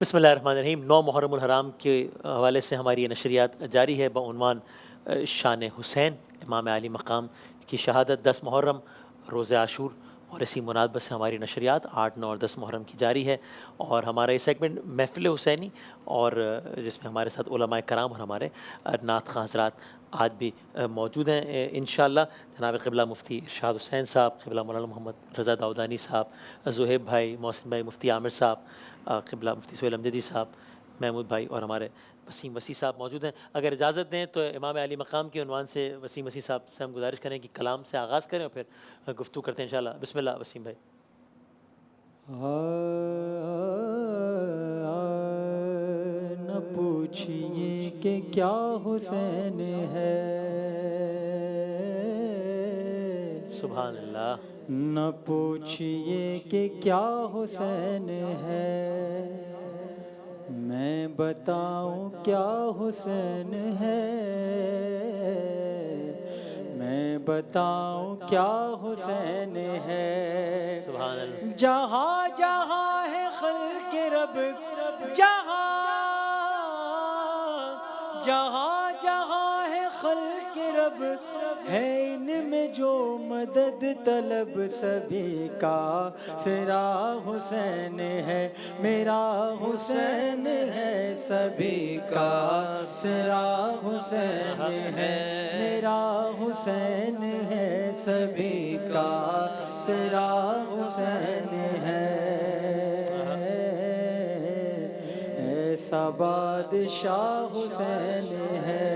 بسم اللہ الرحمن الرحیم۔ 9 محرم الحرام کے حوالے سے ہماری یہ نشریات جاری ہے بعنوان شان حسین امام علی مقام کی شہادت 10 محرم روز عاشور، اور اسی مناسبت سے ہماری نشریات 8، 9 اور 10 محرم کی جاری ہے۔ اور ہمارا یہ سیگمنٹ محفل حسینی، اور جس میں ہمارے ساتھ علماء کرام اور ہمارے نعت خواں حضرات آج بھی موجود ہیں انشاءاللہ۔ جناب قبلہ مفتی ارشاد حسین صاحب، قبلہ مولانا محمد رضا داؤدانی صاحب، زہیب بھائی، محسن بھائی، مفتی عامر صاحب، قبلہ مفتی سہیل امجدی صاحب، محمود بھائی اور ہمارے وسیم وسیع صاحب موجود ہیں۔ اگر اجازت دیں تو امام علی مقام کے عنوان سے وسیم وسیع صاحب سے ہم گزارش کریں کہ کلام سے آغاز کریں اور پھر گفتگو کرتے ہیں انشاءاللہ۔ بسم اللہ وسیم بھائی۔ نہ پوچھئے کہ کیا حسین ہے، سبحان اللہ۔ نہ پوچھئے کہ کیا حسین ہے، میں بتاؤں کیا حسین ہے، میں بتاؤں کیا حسین ہے۔ سبحان اللہ۔ جہاں جہاں ہے خلق رب، جہاں جہاں جہاں ہے خلق رب، ہے ان میں جو مدد طلب، سبھی کا سرا حسین ہے، میرا حسین ہے، سبھی کا سرا حسین ہے، میرا حسین ہے، سبھی کا سرا حسین ہے۔ ایسا بادشاہ حسین ہے،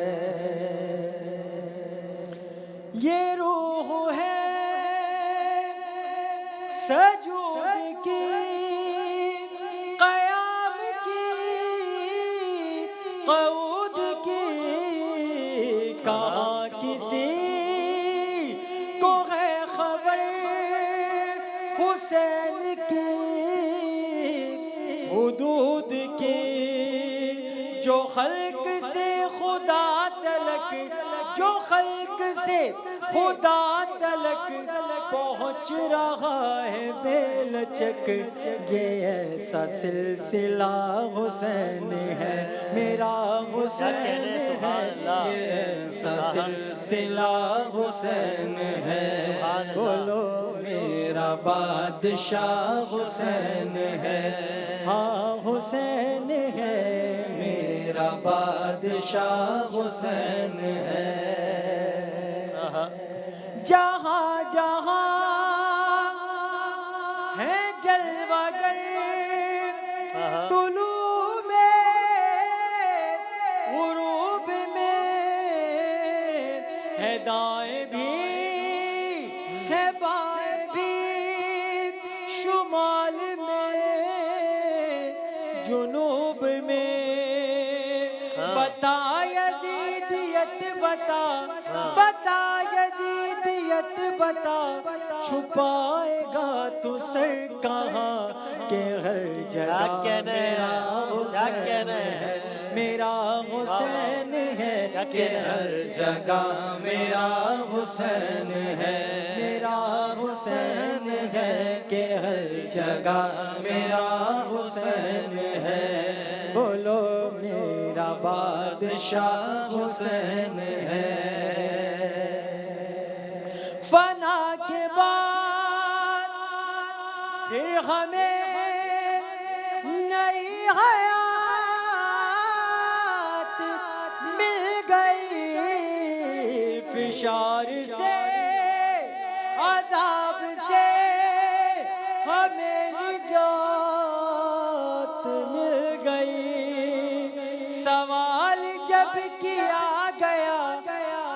یہ روح ہے سجود کی، قیام کی، قعود کی، کہاں کسی کو ہے خبر حسین کی حدود کی، جو خلق سے خدا تلک، جو خلق سے خدا تلک پہنچ رہا ہے بے لچک، یہ ایسا سلسلہ حسین ہے، میرا حسین ہے، یہ ایسا سلسلہ حسین ہے، بولو میرا بادشاہ حسین ہے، ہاں حسین ہے، میرا بادشاہ حسین ہے۔ جہاں جہاں ہے جلوہ گر، طلوع میں غروب میں، ہے دائیں بھی ہے بائیں بھی، شمال میں جنوب میں، بتا یزیدیت بتا، بتا یزیدیت بتا، چھپائے گا تو سر کہاں، کہ ہر جگہ میرا حسین ہے، میرا حسین ہے، کہ ہر جگہ میرا حسین ہے، میرا حسین ہے، کہ ہر جگہ میرا حسین ہے، بولو میرا بادشاہ حسین ہے۔ فنا کے بعد پھر ہمیں نئی حیات مل گئی، فشار سے عذاب سے ہمیں نجات مل گئی، سوال جب کیا گیا،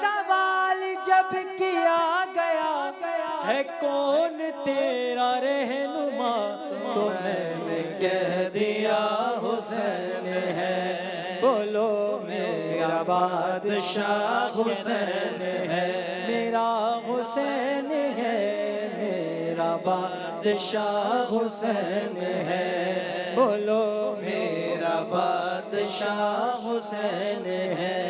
سوال جب کیا گیا، ہے کون تیرا رہنما، تو میں نے کہہ دیا حسین ہے، بولو میرا بادشاہ حسین ہے، میرا حسین ہے، میرا بادشاہ حسین ہے، بولو میرا بادشاہ حسین ہے۔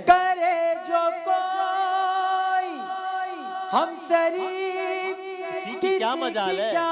کرے جو کوئی ہم سری کیا مجال ہے؟ کیا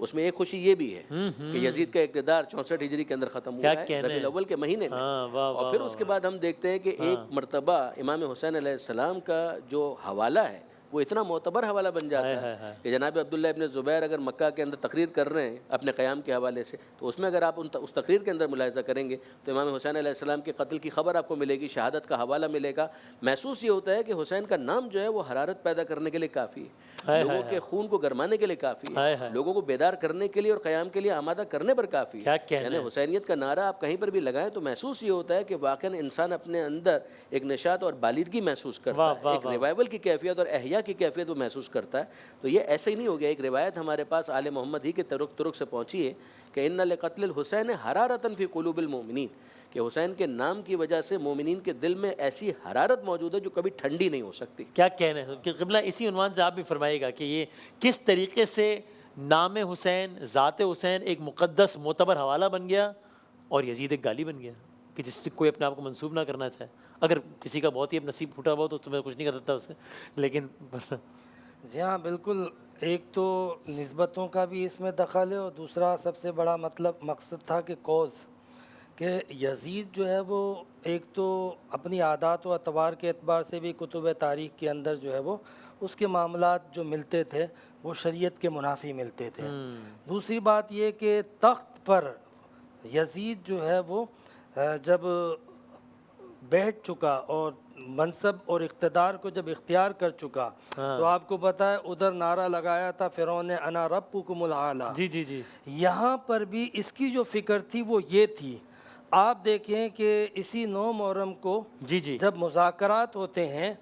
اس میں ایک خوشی یہ بھی ہے کہ یزید کا اقتدار 64 ہجری کے اندر ختم ہوا ہے ربیع الاول کے مہینے میں، اور پھر اس کے بعد ہم دیکھتے ہیں کہ ایک مرتبہ امام حسین علیہ السلام کا جو حوالہ ہے وہ اتنا معتبر حوالہ بن جاتا ہے کہ جناب عبداللہ ابن زبیر اگر مکہ کے اندر تقریر کر رہے ہیں اپنے قیام کے حوالے سے، تو اس میں اگر آپ اس تقریر کے اندر ملاحظہ کریں گے تو امام حسین علیہ السلام کے قتل کی خبر آپ کو ملے گی، شہادت کا حوالہ ملے گا۔ محسوس یہ ہوتا ہے کہ حسین کا نام جو ہے وہ حرارت پیدا کرنے کے لیے کافی ہے، لوگوں کے خون کو گرمانے کے لیے کافی ہے، لوگوں کو بیدار کرنے کے لیے اور قیام کے لیے آمادہ کرنے پر کافی ہے۔ یعنی حسینیت کا نعرہ آپ کہیں پر بھی لگائیں تو محسوس یہ ہوتا ہے کہ واقعاً انسان اپنے اندر ایک نشاط اور بالیدگی محسوس کرتا ہے، ایک ریوائول کی کیفیت اور احیا کی کیفیت وہ محسوس کرتا ہے۔ تو یہ ایسے ہی نہیں ہو گیا، ایک روایت ہمارے پاس آل محمد ہی کے ترک سے پہنچی ہے کہ ان لقتل الحسین حرارتاً فی قلوب المؤمنین، کہ حسین کے نام کی وجہ سے مومنین کے دل میں ایسی حرارت موجود ہے جو کبھی ٹھنڈی نہیں ہو سکتی۔ کیا کہنا ہے کہ قبلہ اسی عنوان سے آپ بھی فرمائے گا کہ یہ کس طریقے سے نام حسین، ذات حسین ایک مقدس معتبر حوالہ بن گیا اور یزید ایک گالی بن گیا کہ جس سے کوئی اپنے آپ کو منسوب نہ کرنا چاہے۔ اگر کسی کا بہت ہی اب نصیب پھوٹا ہوا تو میں کچھ نہیں کر سکتا اسے، لیکن جی ہاں بالکل، ایک تو نسبتوں کا بھی اس میں دخل ہے، اور دوسرا سب سے بڑا مقصد تھا کہ کوز، کہ یزید جو ہے وہ ایک تو اپنی عادات و اطوار کے اعتبار سے بھی کتب تاریخ کے اندر جو ہے وہ اس کے معاملات جو ملتے تھے وہ شریعت کے منافی ملتے تھے۔ دوسری بات یہ کہ تخت پر یزید جو ہے وہ جب بیٹھ چکا اور منصب اور اقتدار کو جب اختیار کر چکا تو آپ کو پتہ ہے ادھر نعرہ لگایا تھا فرعون نے انا ربکم الاعلی، جی جی جی، یہاں پر بھی اس کی جو فکر تھی وہ یہ تھی۔ آپ دیکھیں کہ اسی 9 محرم کو جی جی، جب مذاکرات ہوتے ہیں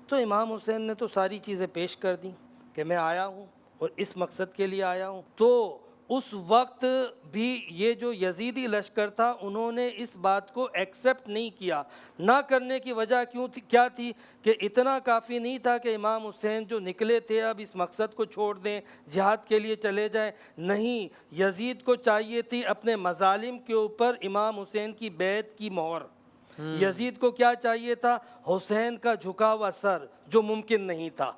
تو امام حسین نے تو ساری چیزیں پیش کر دیں کہ میں آیا ہوں اور اس مقصد کے لیے آیا ہوں، تو اس وقت بھی یہ جو یزیدی لشکر تھا انہوں نے اس بات کو ایکسیپٹ نہیں کیا۔ نہ کرنے کی وجہ کیا تھی کہ اتنا کافی نہیں تھا کہ امام حسین جو نکلے تھے اب اس مقصد کو چھوڑ دیں، جہاد کے لیے چلے جائیں، نہیں، یزید کو چاہیے تھی اپنے مظالم کے اوپر امام حسین کی بیعت کی مہر۔ یزید کو کیا چاہیے تھا؟ حسین کا جھکا ہوا سر، جو ممکن نہیں تھا۔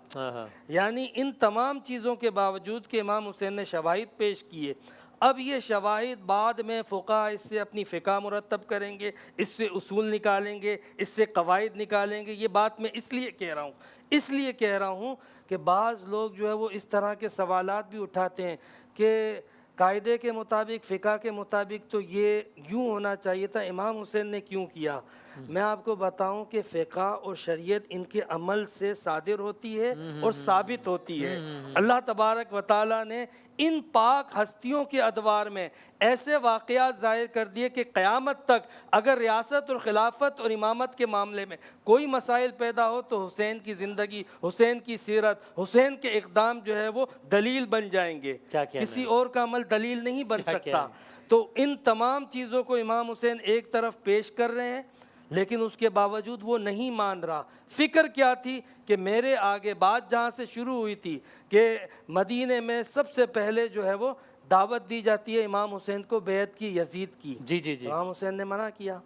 یعنی ان تمام چیزوں کے باوجود کہ امام حسین نے شواہد پیش کیے، اب یہ شواہد بعد میں فقہا اس سے اپنی فقہ مرتب کریں گے، اس سے اصول نکالیں گے، اس سے قواعد نکالیں گے۔ یہ بات میں اس لیے کہہ رہا ہوں کہ بعض لوگ جو ہے وہ اس طرح کے سوالات بھی اٹھاتے ہیں کہ قاعدے کے مطابق، فقہ کے مطابق تو یہ یوں ہونا چاہیے تھا، امام حسین نے کیوں کیا؟ میں آپ کو بتاؤں کہ فقہ اور شریعت ان کے عمل سے صادر ہوتی ہے اور ثابت ہوتی ہے۔ اللہ تبارک و تعالیٰ نے ان پاک ہستیوں کے ادوار میں ایسے واقعات ظاہر کر دیے کہ قیامت تک اگر ریاست اور خلافت اور امامت کے معاملے میں کوئی مسائل پیدا ہو تو حسین کی زندگی، حسین کی سیرت، حسین کے اقدام جو ہے وہ دلیل بن جائیں گے، کسی اور کا عمل دلیل نہیں بن سکتا۔ تو ان تمام چیزوں کو امام حسین ایک طرف پیش کر رہے ہیں، لیکن اس کے باوجود وہ نہیں مان رہا۔ فکر کیا تھی کہ میرے آگے بات جہاں سے شروع ہوئی تھی کہ مدینے میں سب سے پہلے جو ہے وہ دعوت دی جاتی ہے امام حسین کو بیعت کی یزید کی، جی جی جی، امام حسین نے منع کیا،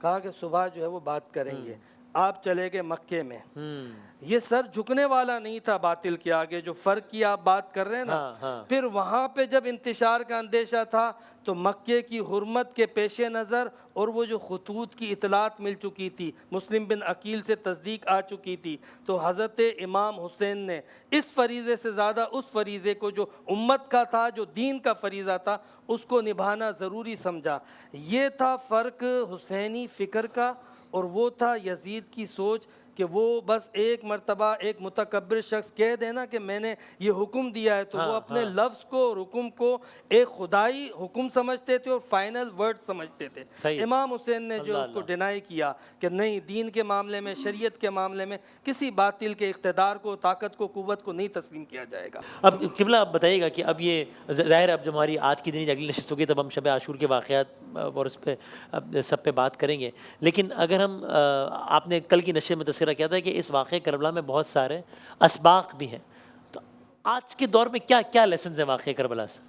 کہا کہ صبح جو ہے وہ بات کریں گے۔ آپ چلے گئے مکے میں، یہ سر جھکنے والا نہیں تھا باطل کے آگے، جو فرق کی آپ بات کر رہے ہیں نا۔ پھر وہاں پہ جب انتشار کا اندیشہ تھا تو مکے کی حرمت کے پیش نظر اور وہ جو خطوط کی اطلاعات مل چکی تھی، مسلم بن عقیل سے تصدیق آ چکی تھی، تو حضرت امام حسین نے اس فریضے سے زیادہ اس فریضے کو جو امت کا تھا، جو دین کا فریضہ تھا، اس کو نبھانا ضروری سمجھا۔ یہ تھا فرق حسینی فکر کا، اور وہ تھا یزید کی سوچ کہ وہ بس ایک مرتبہ ایک متکبر شخص کہہ دینا کہ میں نے یہ حکم دیا ہے، تو وہ اپنے لفظ کو اور حکم کو ایک خدائی حکم سمجھتے تھے اور فائنل ورڈ سمجھتے تھے۔ امام حسین نے جو اس کو ڈینائی کیا کہ نہیں، دین کے معاملے میں، شریعت کے معاملے میں کسی باطل کے اقتدار کو، طاقت کو، قوت کو نہیں تسلیم کیا جائے گا۔ اب قبلہ آپ بتائیے گا کہ اب یہ ظاہر اب جو ہماری آج کی دن اگلی نشست ہوگی تب ہم شب عاشور کے واقعات اور اس پہ سب پہ بات کریں گے، لیکن اگر ہم آپ نے کل کی نشست میں تذکرہ کیا تھا کہ اس واقعہ کربلا میں بہت سارے اسباق بھی ہیں، تو آج کے دور میں کیا لیسنز ہیں واقعہ کربلا سے؟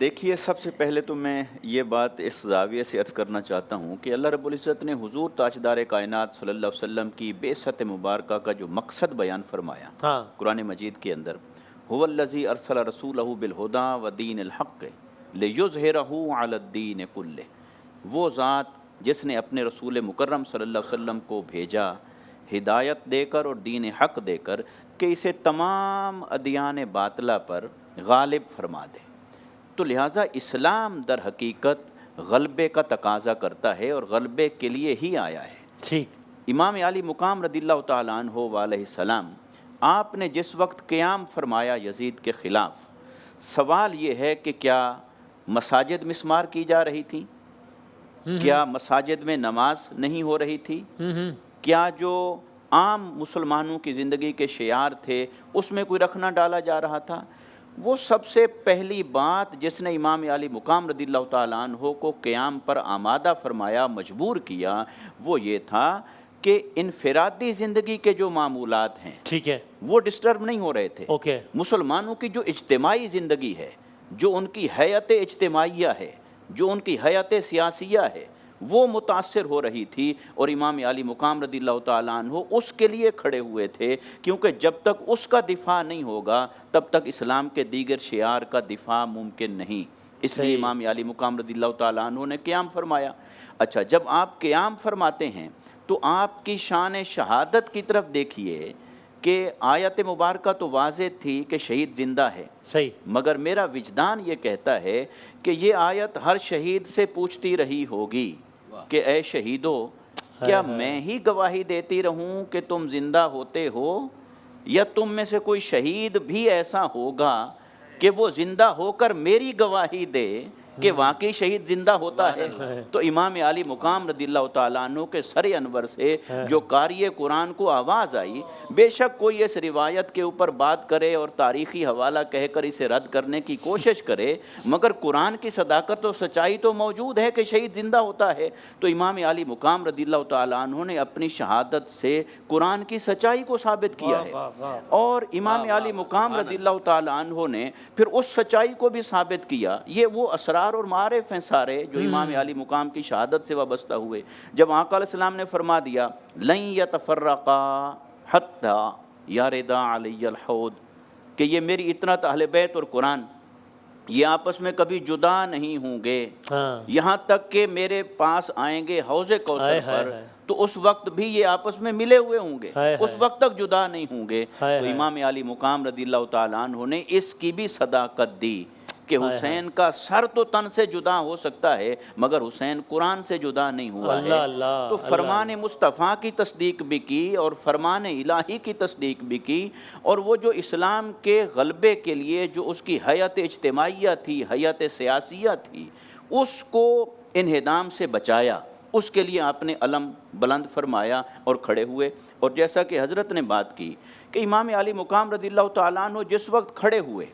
دیکھیے، سب سے پہلے تو میں یہ بات اس زاویے سے عرض کرنا چاہتا ہوں کہ اللہ رب العزت نے حضور تاجدار کائنات صلی اللہ علیہ وسلم کی بعثت مبارکہ کا جو مقصد بیان فرمایا قرآن مجید کے اندر، هو الذی ارسل رسولہ بالہدی ودین الحق لیظہرہ علی الدین کلہ، وہ ذات جس نے اپنے رسول مکرم صلی اللہ علیہ وسلم کو بھیجا ہدایت دے کر اور دین حق دے کر کہ اسے تمام ادیان باطلہ پر غالب فرما دے۔ تو لہٰذا اسلام در حقیقت غلبے کا تقاضا کرتا ہے اور غلبے کے لیے ہی آیا ہے۔ ٹھیک، امام علی مقام رضی اللہ تعالیٰ عنہ علیہ السلام، آپ نے جس وقت قیام فرمایا یزید کے خلاف، سوال یہ ہے کہ کیا مساجد مسمار کی جا رہی تھی؟ کیا مساجد میں نماز نہیں ہو رہی تھی؟ کیا جو عام مسلمانوں کی زندگی کے شعار تھے اس میں کوئی رکھنا ڈالا جا رہا تھا؟ وہ سب سے پہلی بات جس نے امام علی مقام رضی اللہ تعالیٰ عنہ کو قیام پر آمادہ فرمایا، مجبور کیا، وہ یہ تھا کہ انفرادی زندگی کے جو معمولات ہیں ٹھیک ہے، وہ ڈسٹرب نہیں ہو رہے تھے۔ اوکے، مسلمانوں کی جو اجتماعی زندگی ہے، جو ان کی حیات اجتماعیہ ہے، جو ان کی حیات سیاسیہ ہے، وہ متاثر ہو رہی تھی، اور امام علی مقام رضی اللہ تعالیٰ عنہ اس کے لیے کھڑے ہوئے تھے، کیونکہ جب تک اس کا دفاع نہیں ہوگا تب تک اسلام کے دیگر شعار کا دفاع ممکن نہیں۔ اس لیے امام علی مقام رضی اللہ تعالیٰ عنہ نے قیام فرمایا۔ اچھا، جب آپ قیام فرماتے ہیں تو آپ کی شان شہادت کی طرف دیکھیے کہ آیت مبارکہ تو واضح تھی کہ شہید زندہ ہے، صحیح، مگر میرا وجدان یہ کہتا ہے کہ یہ آیت ہر شہید سے پوچھتی رہی ہوگی کہ اے شہیدو، کیا میں ہی گواہی دیتی رہوں کہ تم زندہ ہوتے ہو، یا تم میں سے کوئی شہید بھی ایسا ہوگا کہ وہ زندہ ہو کر میری گواہی دے کہ واقعی شہید زندہ ہوتا ہے؟ تو امام علی مقام رضی اللہ تعالیٰ عنہ کے سر انور سے جو قاری قرآن کو آواز آئی، بے شک کوئی اس روایت کے اوپر بات کرے اور تاریخی حوالہ کہہ کر اسے رد کرنے کی کوشش کرے، مگر قرآن کی صداقت و سچائی تو موجود ہے کہ شہید زندہ ہوتا ہے۔ تو امام علی مقام رضی اللہ تعالیٰ عنہ نے اپنی شہادت سے قرآن کی سچائی کو ثابت کیا ہے، اور امام علی مقام رضی اللہ تعالیٰ عنہ نے پھر اس سچائی کو بھی ثابت کیا۔ یہ وہ اسرار اور معارف ہیں سارے جو امام علی مقام کی شہادت سے وابستہ ہوئے۔ جب آقا علیہ السلام نے فرما دیا لن یتفرقا حتی یردا علی الحوض، کہ یہ میری اطاعت اہل بیت اور قرآن یہ آپس میں کبھی جدا نہیں ہوں گے، یہاں تک کہ میرے پاس آئیں گے حوض کوثر پر، تو اس وقت بھی یہ آپس میں ملے ہوئے ہوں گے، اس وقت تک جدا نہیں ہوں گے۔ تو امام علی مقام رضی اللہ تعالیٰ عنہ نے اس کی بھی صداقت دی کہ حسین کا سر تو تن سے جدا ہو سکتا ہے مگر حسین قرآن سے جدا نہیں ہوا ہے۔ تو فرمان مصطفیٰ کی تصدیق بھی کی اور فرمان الہی کی تصدیق بھی کی، اور وہ جو اسلام کے غلبے کے لیے جو اس کی حیات اجتماعیہ تھی، حیات سیاسیہ تھی، اس کو انہدام سے بچایا، اس کے لیے آپ نے علم بلند فرمایا اور کھڑے ہوئے۔ اور جیسا کہ حضرت نے بات کی کہ امام علی مقام رضی اللہ تعالیٰ عنہ جس وقت کھڑے ہوئے،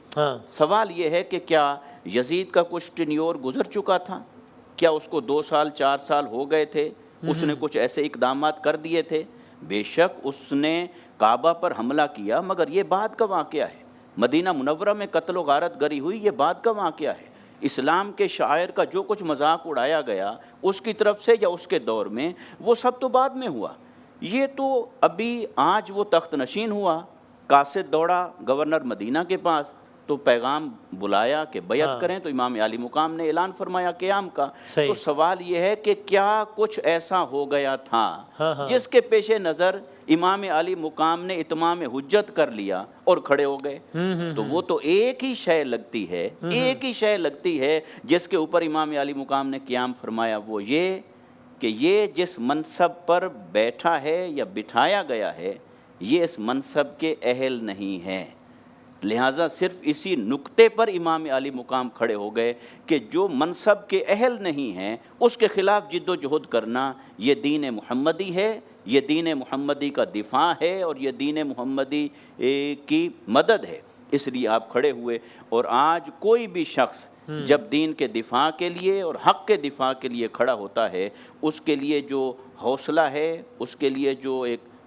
سوال یہ ہے کہ کیا یزید کا کچھ ٹینیور گزر چکا تھا؟ کیا اس کو 2 سال 4 سال ہو گئے تھے؟ اس نے کچھ ایسے اقدامات کر دیے تھے؟ بے شک اس نے کعبہ پر حملہ کیا، مگر یہ بعد کا واقعہ ہے۔ مدینہ منورہ میں قتل و غارت گری ہوئی، یہ بعد کا واقعہ ہے۔ اسلام کے شاعر کا جو کچھ مذاق اڑایا گیا اس کی طرف سے یا اس کے دور میں، وہ سب تو بعد میں ہوا۔ یہ تو ابھی آج وہ تخت نشین ہوا، قاصد دوڑا گورنر مدینہ کے پاس، تو پیغام بلایا کہ بیعت کریں، تو امام علی مقام نے اعلان فرمایا قیام کا۔ تو سوال یہ ہے کہ کیا کچھ ایسا ہو گیا تھا جس کے پیش نظر امام علی مقام نے اتمام حجت کر لیا اور کھڑے ہو گئے؟ تو وہ تو ایک ہی شے لگتی ہے، ایک ہی شے لگتی ہے جس کے اوپر امام علی مقام نے قیام فرمایا، وہ یہ کہ یہ جس منصب پر بیٹھا ہے یا بٹھایا گیا ہے یہ اس منصب کے اہل نہیں ہے۔ لہٰذا صرف اسی نقطے پر امام علی مقام کھڑے ہو گئے کہ جو منصب کے اہل نہیں ہیں اس کے خلاف جد و جہد کرنا یہ دین محمدی ہے، یہ دین محمدی کا دفاع ہے، اور یہ دین محمدی کی مدد ہے۔ اس لیے آپ کھڑے ہوئے، اور آج کوئی بھی شخص جب دین کے دفاع کے لیے اور حق کے دفاع کے لیے کھڑا ہوتا ہے، اس کے لیے جو حوصلہ ہے، اس کے لیے جو ایک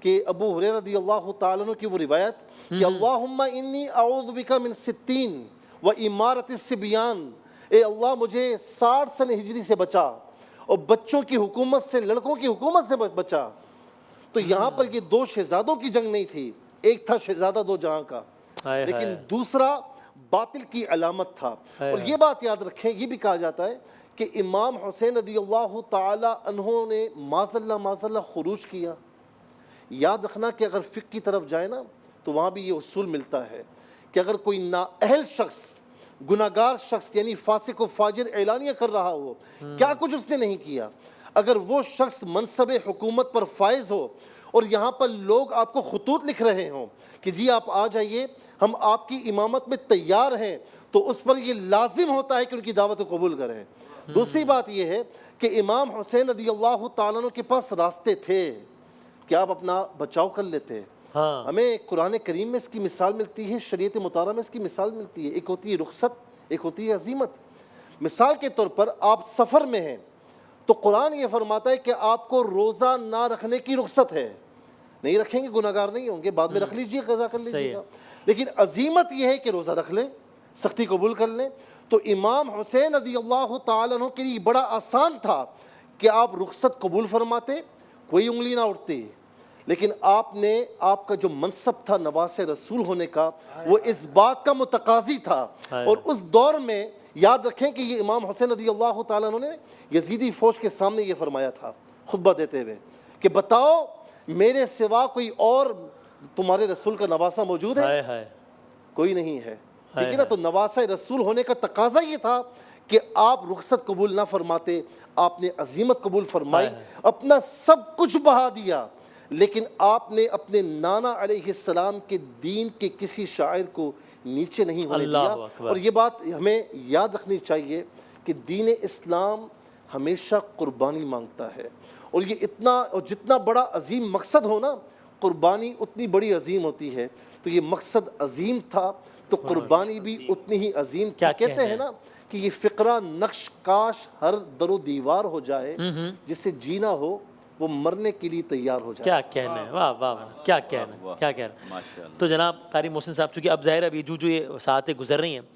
کہ ابو ہریرہ رضی اللہ تعالیٰ عنہ کی وہ روایت کہ اللہم انی اعوذ بکا من 60 و امارت الصبیان، اے اللہ مجھے 60 سن ہجری سے بچا اور بچوں کی حکومت سے، لڑکوں کی حکومت سے بچا۔ تو یہاں پر یہ دو شہزادوں کی جنگ نہیں تھی، ایک تھا شہزادہ دو جہاں کا، لیکن دوسرا باطل کی علامت تھا۔ اور یہ بات یاد رکھیں، یہ بھی کہا جاتا ہے کہ امام حسین رضی اللہ تعالی عنہ نے معاذ اللہ خروج کیا۔ یاد رکھنا کہ اگر فقہ کی طرف جائے نا تو وہاں بھی یہ اصول ملتا ہے کہ اگر کوئی نااہل شخص، گناہگار شخص یعنی فاسق و فاجر اعلانیہ کر رہا ہو، کیا کچھ اس نے نہیں کیا، اگر وہ شخص منصب حکومت پر فائز ہو اور یہاں پر لوگ آپ کو خطوط لکھ رہے ہوں کہ جی آپ آ جائیے، ہم آپ کی امامت میں تیار ہیں، تو اس پر یہ لازم ہوتا ہے کہ ان کی دعوت کو قبول کریں۔ دوسری بات یہ ہے کہ امام حسین رضی اللہ تعالیٰ عنہ کے پاس راستے تھے کہ آپ اپنا بچاؤ کر لیتے۔ ہمیں قرآن کریم میں اس کی مثال ملتی ہے، شریعت مطالعہ میں اس کی مثال ملتی ہے۔ ایک ہوتی ہے رخصت، ایک ہوتی ہے عزیمت۔ مثال کے طور پر آپ سفر میں ہیں تو قرآن یہ فرماتا ہے کہ آپ کو روزہ نہ رکھنے کی رخصت ہے، نہیں رکھیں گے گناہگار نہیں ہوں گے، بعد میں رکھ لیجئے، قضا کر لیجئے گا۔ لیکن عزیمت یہ ہے کہ روزہ رکھ لیں، سختی قبول کر لیں۔ تو امام حسین رضی اللہ تعالیٰ عنہ کے لیے بڑا آسان تھا کہ آپ رخصت قبول فرماتے، کوئی انگلی نہ اٹھتی، لیکن آپ نے، آپ کا جو منصب تھا نواس رسول ہونے کا، وہ اس بات کا متقاضی تھا۔ اور اس دور میں یاد رکھیں کہ یہ امام حسین رضی اللہ تعالیٰ عنہ نے یزیدی فوج کے سامنے یہ فرمایا تھا خطبہ دیتے ہوئے کہ بتاؤ میرے سوا کوئی اور تمہارے رسول کا نواسہ موجود ہے؟ کوئی نہیں ہے، ٹھیک ہے نا؟ تو نواسہ رسول ہونے کا تقاضا یہ تھا کہ آپ رخصت قبول نہ فرماتے، آپ نے عزیمت قبول فرمائی، اپنا سب کچھ بہا دیا، لیکن آپ نے اپنے نانا علیہ السلام کے دین کے کسی شاعر کو نیچے نہیں ہونے دیا۔ اور یہ بات ہمیں یاد رکھنی چاہیے کہ دین اسلام ہمیشہ قربانی مانگتا ہے، اور یہ اتنا، اور جتنا بڑا عظیم مقصد ہو نا، قربانی اتنی بڑی عظیم ہوتی ہے۔ تو یہ مقصد عظیم تھا تو قربانی بھی اتنی ہی عظیم تھی۔ کہتے ہیں نا کہ یہ فقرہ نقش کاش ہر در و دیوار ہو جائے، جسے جینا ہو وہ مرنے کے لیے تیار ہو جائے۔ کیا کہنا ہے، واہ واہ واہ، کیا کہنا ہے، کیا کہنا ہے۔ تو جناب قاری محسن صاحب، چونکہ اب ظاہر ابھی جو یہ ساعتیں گزر رہی ہیں،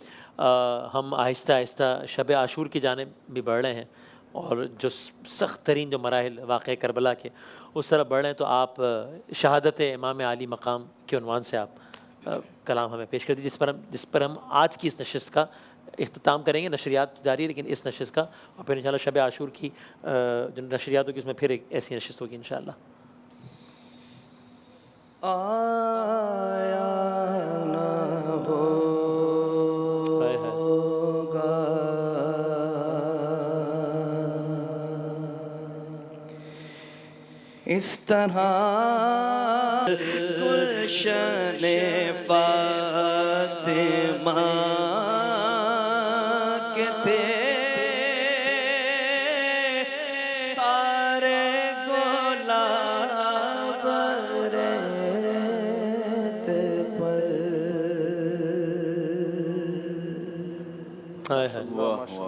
ہم آہستہ آہستہ شب عاشور کی جانب بھی بڑھ رہے ہیں، اور جو سخت ترین جو مراحل واقع کربلا کے اس طرح بڑھ رہے ہیں، تو آپ شہادت امام عالی مقام کے عنوان سے آپ کلام ہمیں پیش کر دیجیے، جس پر ہم آج کی اس نشست کا اختتام کریں گے۔ نشریات جاری ہے لیکن اس نشست کا، اور پھر انشاءاللہ شب عاشور کی جو نشریات ہوگی اس میں پھر ایک ایسی نشست ہوگی انشاءاللہ۔ آیا نہ ہوگا اس طرح گلشن فاطمہ کے تھے سارے گلاب ریت پر۔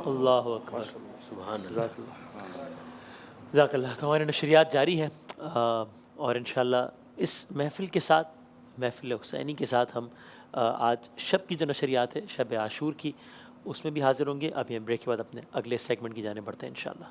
اللہ اکبر، سبحان اللہ، جزاک اللہ۔ تو ہماری نشریات جاری ہیں، اور انشاءاللہ اس محفل کے ساتھ، محفل حسینی کے ساتھ، ہم آج شب کی جو نشریات ہے شب عاشور کی، اس میں بھی حاضر ہوں گے۔ ابھی ہم بریک کے بعد اپنے اگلے سیگمنٹ کی جانب بڑھتے ہیں انشاءاللہ۔